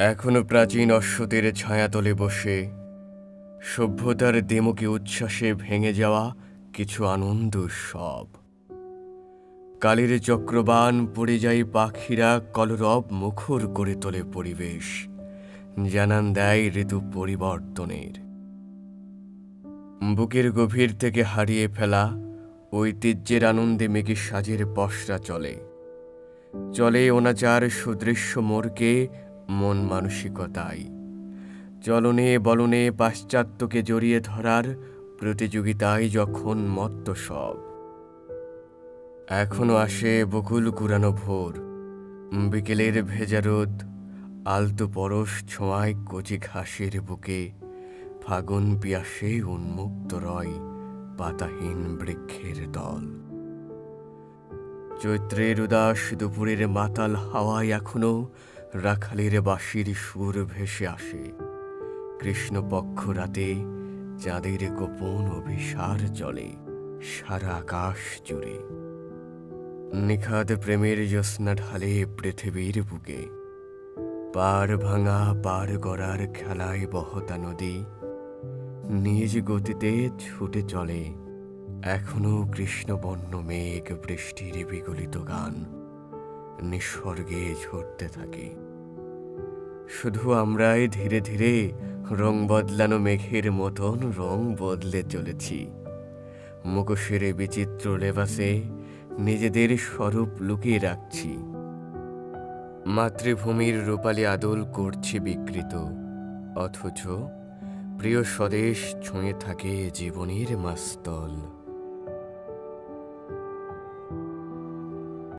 এখনো প্রাচীন অশ্বতের ছায়াতলে বসে সভ্যতার দেমুকে উচ্ছ্বাসে ভেঙে যাওয়া কিছু আনন্দ উৎসব। কালের চক্রবান পরিযায়ী পাখিরা কলরব মুখর করে তোলে পরিবেশ, জানান দেয় ঋতু পরিবর্তনের। বুকের গভীর থেকে হারিয়ে ফেলা ঐতিহ্যের আনন্দে মেঘে সাজের পসরা চলে চলে অনাচার সুদৃশ্য মোড়কে মন মানসিকতায়। চলনে বলনে পাশ্চাত্যকে জড়িয়ে ধরার প্রতিযোগিতায় যখন মত্ত সব। এখনো আসে বকুল কুড়ানো ভোর, বিকেলের ভেজা রোদ, আলতো পরশ ছোঁয়ায় কচি ঘাসের বুকে, ফাগুন পিয়াসে উন্মুক্ত রয় পাতাহীন বৃক্ষের দল। চৈত্রের উদাস দুপুরের মাতাল হাওয়ায় এখনো রাখালের বাঁশির সুর ভেসে আসে। কৃষ্ণপক্ষ রাতে চাঁদের গোপন অভিসার চলে সারা আকাশ জুড়ে। নিখাদ প্রেমের জ্যোৎস্না ঢালে পৃথিবীর বুকে, পার ভাঙা পার গড়ার খেলায় বহতা নদী নিজ গতিতে ছুটে চলে। এখনো কৃষ্ণবর্ণ মেঘ বৃষ্টির বিগলিত গান নিঃস্বর্গে ঝরতে থাকে। শুধু আমরাই ধীরে ধীরে রং বদলানো মেঘের মতন রং বদলে চলেছি। মুখোশের বিচিত্র লেবাসে নিজেদের স্বরূপ লুকিয়ে রাখছি। মাতৃভূমির রূপালী আদল করছি বিকৃত, অথচ প্রিয় স্বদেশ ছুঁয়ে থাকে জীবনের মাস্তল।